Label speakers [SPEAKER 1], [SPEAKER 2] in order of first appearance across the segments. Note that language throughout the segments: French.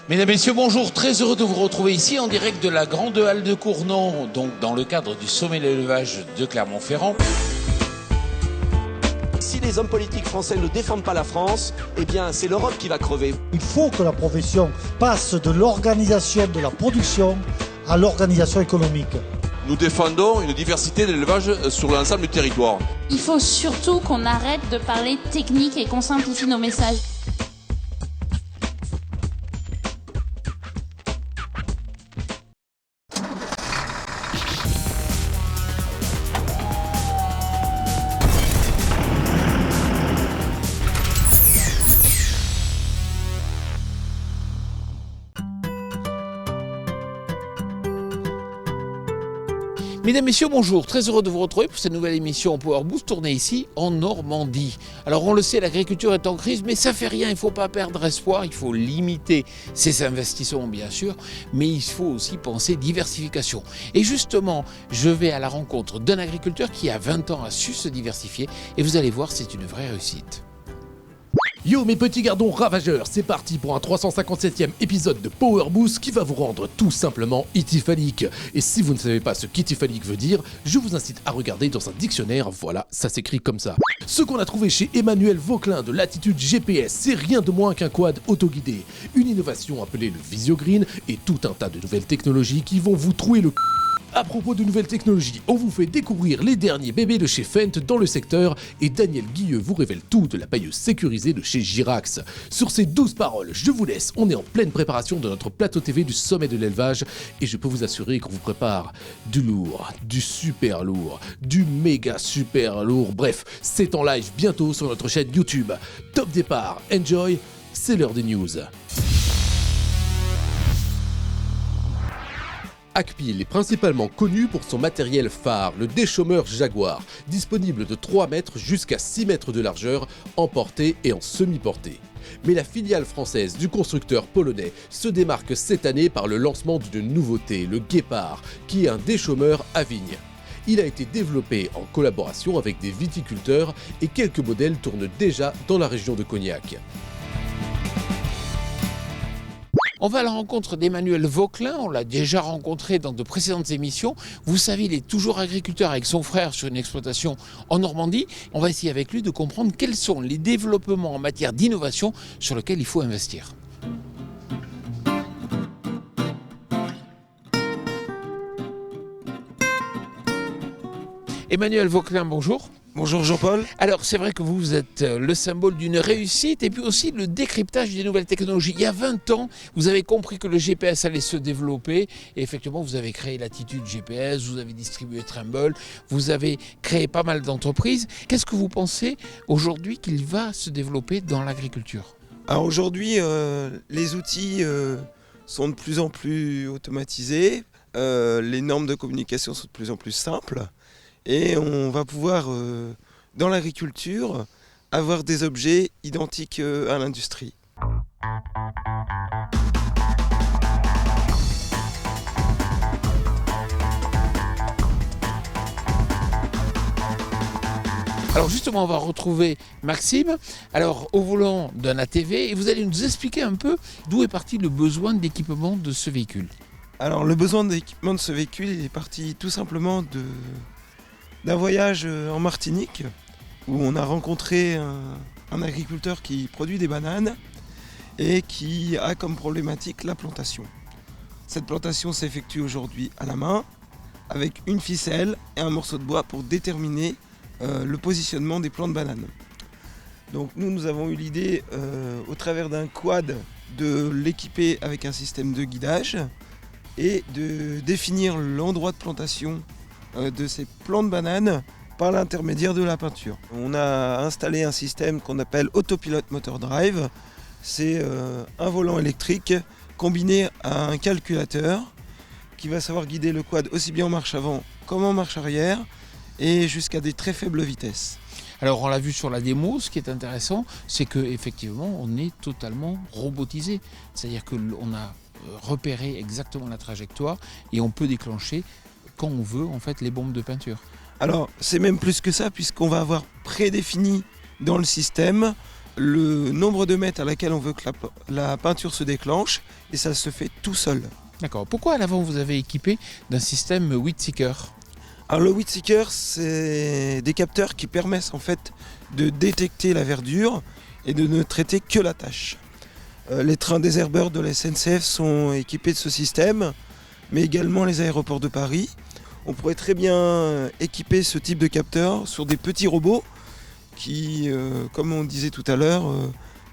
[SPEAKER 1] Mesdames, Messieurs, bonjour. Très heureux de vous retrouver ici en direct de la Grande Halle de Cournon, donc dans le cadre du sommet de l'élevage de Clermont-Ferrand.
[SPEAKER 2] Si les hommes politiques français ne défendent pas la France, eh bien c'est l'Europe qui va crever.
[SPEAKER 3] Il faut que la profession passe de l'organisation de la production à l'organisation économique.
[SPEAKER 4] Nous défendons une diversité de l'élevage sur l'ensemble du territoire.
[SPEAKER 5] Il faut surtout qu'on arrête de parler technique et qu'on simplifie nos messages.
[SPEAKER 1] Mesdames, Messieurs, bonjour. Très heureux de vous retrouver pour cette nouvelle émission Power Boost tournée ici en Normandie. Alors on le sait, l'agriculture est en crise, mais ça fait rien. Il ne faut pas perdre espoir. Il faut limiter ses investissements, bien sûr, mais il faut aussi penser diversification. Et justement, je vais à la rencontre d'un agriculteur qui, à 20 ans, a su se diversifier. Et vous allez voir, c'est une vraie réussite.
[SPEAKER 6] Yo mes petits gardons ravageurs, c'est parti pour un 357e épisode de Power Boost qui va vous rendre tout simplement ityphalique. Et si vous ne savez pas ce qu'ityphalique veut dire, je vous incite à regarder dans un dictionnaire, voilà, ça s'écrit comme ça. Ce qu'on a trouvé chez Emmanuel Vauquelin de Latitude GPS, c'est rien de moins qu'un quad autoguidé. Une innovation appelée le Visiogreen et tout un tas de nouvelles technologies qui vont vous trouer le À propos de nouvelles technologies, on vous fait découvrir les derniers bébés de chez Fendt dans le secteur et Daniel Guilleux vous révèle tout de la pailleuse sécurisée de chez Girax. Sur ces 12 paroles, je vous laisse, on est en pleine préparation de notre plateau TV du sommet de l'élevage et je peux vous assurer qu'on vous prépare du lourd, du super lourd, du méga super lourd, bref, c'est en live bientôt sur notre chaîne YouTube. Top départ, enjoy, c'est l'heure des news. Akpil est principalement connu pour son matériel phare, le déchômeur Jaguar, disponible de 3 mètres jusqu'à 6 mètres de largeur, en portée et en semi-portée. Mais la filiale française du constructeur polonais se démarque cette année par le lancement d'une nouveauté, le Guépard, qui est un déchômeur à vigne. Il a été développé en collaboration avec des viticulteurs et quelques modèles tournent déjà dans la région de Cognac.
[SPEAKER 1] On va à la rencontre d'Emmanuel Vauquelin, on l'a déjà rencontré dans de précédentes émissions. Vous savez, il est toujours agriculteur avec son frère sur une exploitation en Normandie. On va essayer avec lui de comprendre quels sont les développements en matière d'innovation sur lesquels il faut investir. Emmanuel Vauquelin, bonjour.
[SPEAKER 2] Bonjour Jean-Paul.
[SPEAKER 1] Alors c'est vrai que vous êtes le symbole d'une réussite et puis aussi le décryptage des nouvelles technologies. Il y a 20 ans, vous avez compris que le GPS allait se développer et effectivement vous avez créé Latitude GPS, vous avez distribué Trimble, vous avez créé pas mal d'entreprises. Qu'est-ce que vous pensez aujourd'hui qu'il va se développer dans l'agriculture ?
[SPEAKER 7] Alors aujourd'hui, les outils sont de plus en plus automatisés, les normes de communication sont de plus en plus simples. Et on va pouvoir, dans l'agriculture, avoir des objets identiques à l'industrie.
[SPEAKER 1] Alors justement, on va retrouver Maxime, alors au volant d'un ATV, et vous allez nous expliquer un peu d'où est parti le besoin d'équipement de ce véhicule.
[SPEAKER 7] Alors le besoin d'équipement de ce véhicule, il est parti tout simplement d'un voyage en Martinique où on a rencontré un agriculteur qui produit des bananes et qui a comme problématique la plantation. Cette plantation s'effectue aujourd'hui à la main avec une ficelle et un morceau de bois pour déterminer le positionnement des plants de bananes. Donc nous avons eu l'idée au travers d'un quad de l'équiper avec un système de guidage et de définir l'endroit de plantation de ces plants de bananes par l'intermédiaire de la peinture. On a installé un système qu'on appelle Autopilot Motor Drive. C'est un volant électrique combiné à un calculateur qui va savoir guider le quad aussi bien en marche avant qu'en marche arrière et jusqu'à des très faibles vitesses.
[SPEAKER 1] Alors on l'a vu sur la démo, ce qui est intéressant, c'est qu'effectivement on est totalement robotisé. C'est-à-dire qu'on a repéré exactement la trajectoire et on peut déclencher quand on veut en fait les bombes de peinture.
[SPEAKER 7] Alors c'est même plus que ça puisqu'on va avoir prédéfini dans le système le nombre de mètres à laquelle on veut que la peinture se déclenche et ça se fait tout seul.
[SPEAKER 1] D'accord. Pourquoi à l'avant vous avez équipé d'un système Weedseeker?
[SPEAKER 7] Alors le Weedseeker, c'est des capteurs qui permettent en fait de détecter la verdure et de ne traiter que la tache. Les trains désherbeurs de la SNCF sont équipés de ce système, mais également les aéroports de Paris. On pourrait très bien équiper ce type de capteur sur des petits robots qui, comme on disait tout à l'heure,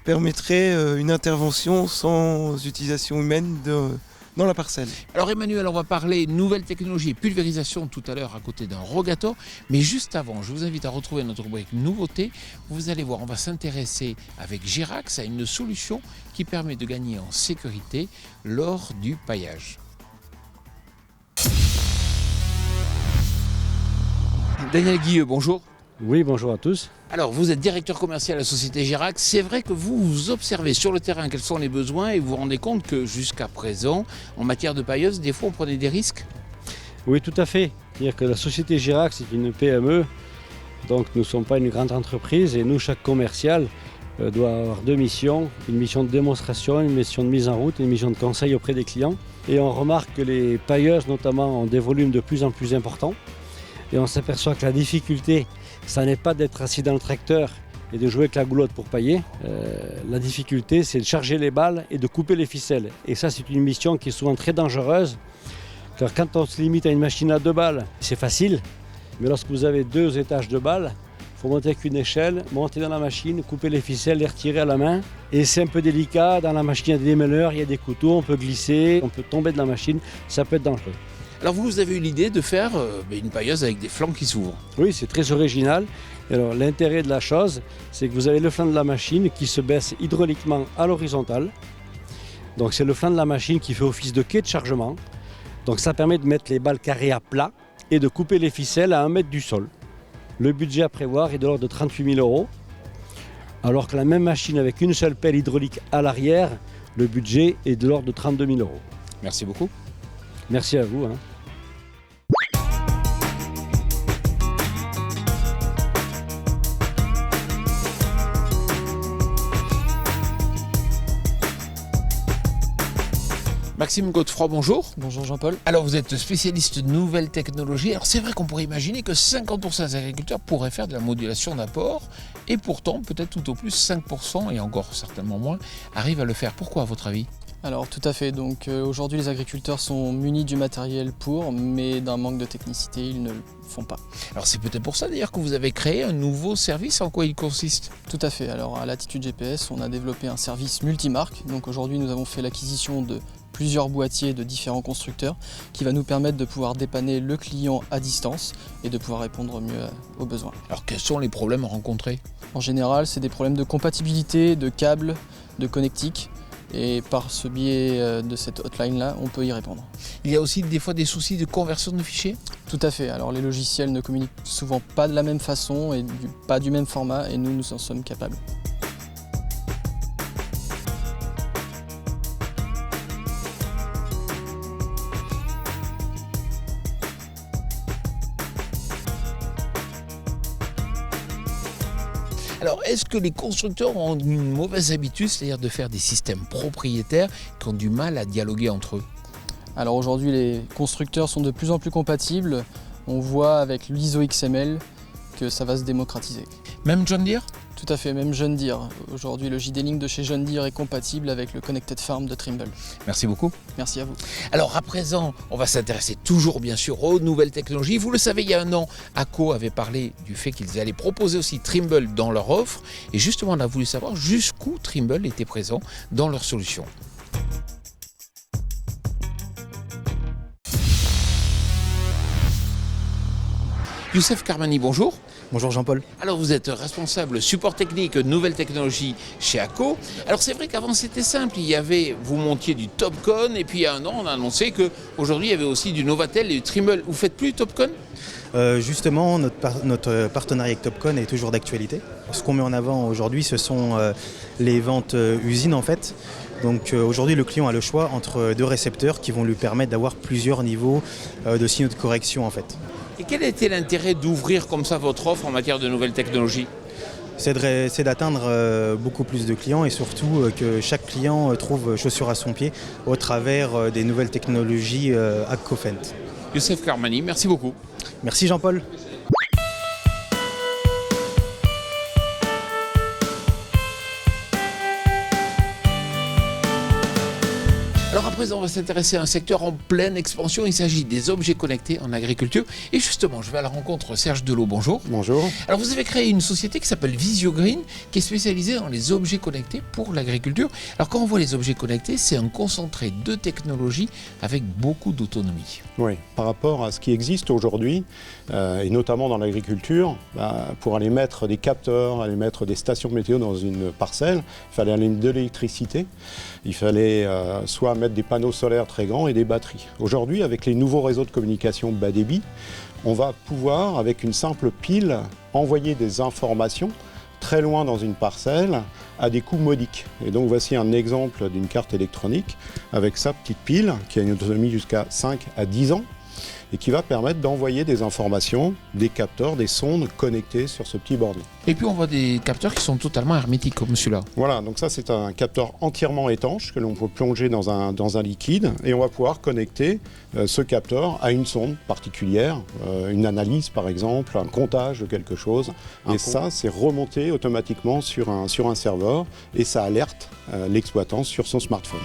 [SPEAKER 7] permettraient une intervention sans utilisation humaine dans la parcelle.
[SPEAKER 1] Alors Emmanuel, on va parler nouvelles technologies et pulvérisation tout à l'heure à côté d'un Rogator. Mais juste avant, je vous invite à retrouver notre rubrique nouveauté. Vous allez voir, on va s'intéresser avec Girax à une solution qui permet de gagner en sécurité lors du paillage. Daniel Guilleux, bonjour.
[SPEAKER 8] Oui, bonjour à tous.
[SPEAKER 1] Alors, vous êtes directeur commercial à la société Girax. C'est vrai que vous observez sur le terrain quels sont les besoins et vous vous rendez compte que jusqu'à présent, en matière de pailleuse, des fois on prenait des risques?
[SPEAKER 8] Oui, tout à fait. C'est-à-dire que la société Girax est une PME, donc nous ne sommes pas une grande entreprise et nous, chaque commercial doit avoir deux missions, une mission de démonstration, une mission de mise en route et une mission de conseil auprès des clients. Et on remarque que les pailleuses notamment ont des volumes de plus en plus importants et on s'aperçoit que la difficulté, ça n'est pas d'être assis dans le tracteur et de jouer avec la goulotte pour pailler. La difficulté, c'est de charger les balles et de couper les ficelles. Et ça, c'est une mission qui est souvent très dangereuse, car quand on se limite à une machine à 2 balles, c'est facile. Mais lorsque vous avez 2 étages de balles, il faut monter avec une échelle, monter dans la machine, couper les ficelles, les retirer à la main. Et c'est un peu délicat, dans la machine il y a des démêleurs, il y a des couteaux, on peut glisser, on peut tomber de la machine, ça peut être dangereux.
[SPEAKER 1] Alors vous avez eu l'idée de faire une pailleuse avec des flancs qui s'ouvrent.
[SPEAKER 8] Oui, c'est très original. Et alors l'intérêt de la chose, c'est que vous avez le flanc de la machine qui se baisse hydrauliquement à l'horizontale. Donc c'est le flanc de la machine qui fait office de quai de chargement. Donc ça permet de mettre les balles carrées à plat et de couper les ficelles à 1 mètre du sol. Le budget à prévoir est de l'ordre de 38 000 €, alors que la même machine avec une seule pelle hydraulique à l'arrière, le budget est de l'ordre de 32 000 €.
[SPEAKER 1] Merci beaucoup.
[SPEAKER 8] Merci à vous.
[SPEAKER 1] Maxime Godefroy, bonjour.
[SPEAKER 9] Bonjour Jean-Paul.
[SPEAKER 1] Alors vous êtes spécialiste de nouvelles technologies. Alors c'est vrai qu'on pourrait imaginer que 50% des agriculteurs pourraient faire de la modulation d'apport et pourtant peut-être tout au plus 5% et encore certainement moins arrivent à le faire. Pourquoi à votre avis ?
[SPEAKER 9] Alors tout à fait, donc aujourd'hui les agriculteurs sont munis du matériel mais d'un manque de technicité, ils ne le font pas.
[SPEAKER 1] Alors c'est peut-être pour ça d'ailleurs que vous avez créé un nouveau service, en quoi il consiste ?
[SPEAKER 9] Tout à fait, alors à Latitude GPS on a développé un service multimarque, donc aujourd'hui nous avons fait l'acquisition de plusieurs boîtiers de différents constructeurs qui va nous permettre de pouvoir dépanner le client à distance et de pouvoir répondre mieux aux besoins.
[SPEAKER 1] Alors quels sont les problèmes rencontrés ?
[SPEAKER 9] En général c'est des problèmes de compatibilité, de câbles, de connectiques. Et par ce biais de cette hotline-là, on peut y répondre.
[SPEAKER 1] Il y a aussi des fois des soucis de conversion de fichiers ?
[SPEAKER 9] Tout à fait. Alors les logiciels ne communiquent souvent pas de la même façon et pas du même format et nous en sommes capables.
[SPEAKER 1] Alors, est-ce que les constructeurs ont une mauvaise habitude, c'est-à-dire de faire des systèmes propriétaires qui ont du mal à dialoguer entre eux ?
[SPEAKER 9] Alors aujourd'hui, les constructeurs sont de plus en plus compatibles. On voit avec l'ISO XML que ça va se démocratiser.
[SPEAKER 1] Même John Deere ?
[SPEAKER 9] Tout à fait, même John Deere. Aujourd'hui, le JD-Link de chez John Deere est compatible avec le Connected Farm de Trimble.
[SPEAKER 1] Merci beaucoup.
[SPEAKER 9] Merci à vous.
[SPEAKER 1] Alors à présent, on va s'intéresser toujours bien sûr aux nouvelles technologies. Vous le savez, il y a un an, ACO avait parlé du fait qu'ils allaient proposer aussi Trimble dans leur offre. Et justement, on a voulu savoir jusqu'où Trimble était présent dans leur solution. Youssef Karmani, bonjour.
[SPEAKER 10] Bonjour Jean-Paul.
[SPEAKER 1] Alors vous êtes responsable support technique nouvelles technologies chez ACO. Alors c'est vrai qu'avant c'était simple, vous montiez du Topcon et puis il y a un an on a annoncé qu'aujourd'hui il y avait aussi du Novatel et du Trimble. Vous faites plus Topcon ?
[SPEAKER 10] Justement, notre partenariat avec Topcon est toujours d'actualité. Ce qu'on met en avant aujourd'hui, ce sont les ventes usines en fait. Donc aujourd'hui, le client a le choix entre 2 récepteurs qui vont lui permettre d'avoir plusieurs niveaux de signaux de correction en fait.
[SPEAKER 1] Et quel était l'intérêt d'ouvrir comme ça votre offre en matière de nouvelles technologies ?
[SPEAKER 10] c'est d'atteindre beaucoup plus de clients et surtout que chaque client trouve chaussure à son pied au travers des nouvelles technologies Hackofent.
[SPEAKER 1] Youssef Karmani, merci beaucoup.
[SPEAKER 10] Merci Jean-Paul.
[SPEAKER 1] Alors à présent, on va s'intéresser à un secteur en pleine expansion. Il s'agit des objets connectés en agriculture. Et justement, je vais à la rencontre de Serge Delot. Bonjour.
[SPEAKER 11] Bonjour.
[SPEAKER 1] Alors vous avez créé une société qui s'appelle Visiogreen, qui est spécialisée dans les objets connectés pour l'agriculture. Alors quand on voit les objets connectés, c'est un concentré de technologies avec beaucoup d'autonomie.
[SPEAKER 11] Oui, par rapport à ce qui existe aujourd'hui, et notamment dans l'agriculture, pour aller mettre des capteurs, aller mettre des stations météo dans une parcelle, il fallait aller de l'électricité, il fallait soit mettre des panneaux solaires très grands et des batteries. Aujourd'hui, avec les nouveaux réseaux de communication bas débit, on va pouvoir, avec une simple pile, envoyer des informations très loin dans une parcelle à des coûts modiques. Et donc voici un exemple d'une carte électronique avec sa petite pile qui a une autonomie jusqu'à 5 à 10 ans et qui va permettre d'envoyer des informations, des capteurs, des sondes connectées sur ce petit bornier.
[SPEAKER 1] Et puis on voit des capteurs qui sont totalement hermétiques comme celui-là.
[SPEAKER 11] Voilà, donc ça c'est un capteur entièrement étanche que l'on peut plonger dans un liquide et on va pouvoir connecter ce capteur à une sonde particulière, une analyse par exemple, un comptage de quelque chose. Et ça c'est remonté automatiquement sur un serveur et ça alerte l'exploitant sur son smartphone.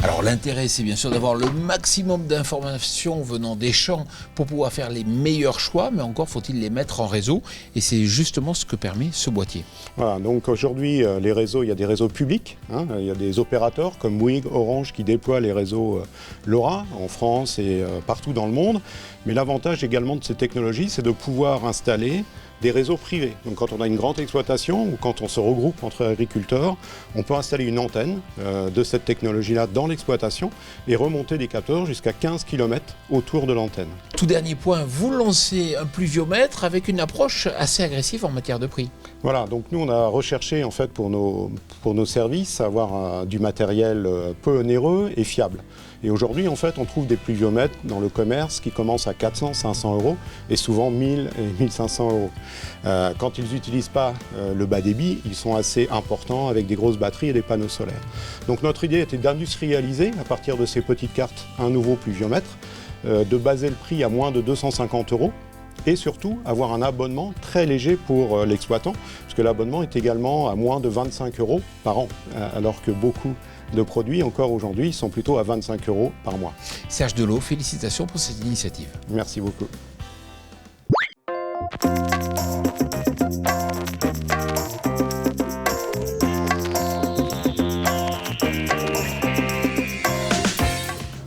[SPEAKER 1] Alors l'intérêt, c'est bien sûr d'avoir le maximum d'informations venant des champs pour pouvoir faire les meilleurs choix, mais encore faut-il les mettre en réseau, et c'est justement ce que permet ce boîtier.
[SPEAKER 11] Voilà, donc aujourd'hui, les réseaux, il y a des réseaux publics, il y a des opérateurs comme Bouygues, Orange qui déploient les réseaux LoRa en France et partout dans le monde, mais l'avantage également de ces technologies, c'est de pouvoir installer des réseaux privés. Donc quand on a une grande exploitation ou quand on se regroupe entre agriculteurs, on peut installer une antenne de cette technologie-là dans l'exploitation et remonter des capteurs jusqu'à 15 km autour de l'antenne.
[SPEAKER 1] Tout dernier point, vous lancez un pluviomètre avec une approche assez agressive en matière de prix.
[SPEAKER 11] Voilà, donc nous on a recherché en fait pour nos services avoir du matériel peu onéreux et fiable. Et aujourd'hui, en fait, on trouve des pluviomètres dans le commerce qui commencent à 400, 500 euros et souvent 1000 et 1500 euros. Quand ils n'utilisent pas le bas débit, ils sont assez importants avec des grosses batteries et des panneaux solaires. Donc notre idée était d'industrialiser, à partir de ces petites cartes, un nouveau pluviomètre, de baser le prix à moins de 250 euros. Et surtout avoir un abonnement très léger pour l'exploitant, parce que l'abonnement est également à moins de 25 euros par an, alors que beaucoup de produits encore aujourd'hui sont plutôt à 25 euros par mois.
[SPEAKER 1] Serge Delot, félicitations pour cette initiative.
[SPEAKER 11] Merci beaucoup.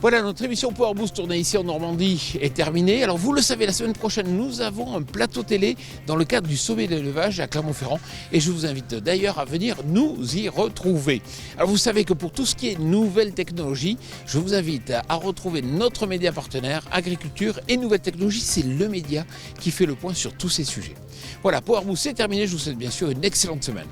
[SPEAKER 1] Voilà, notre émission Power Boost tournée ici en Normandie est terminée. Alors vous le savez, la semaine prochaine, nous avons un plateau télé dans le cadre du sommet de l'élevage à Clermont-Ferrand. Et je vous invite d'ailleurs à venir nous y retrouver. Alors vous savez que pour tout ce qui est nouvelles technologies, je vous invite à retrouver notre média partenaire Agriculture et Nouvelles Technologies. C'est le média qui fait le point sur tous ces sujets. Voilà, Power Boost c'est terminé. Je vous souhaite bien sûr une excellente semaine.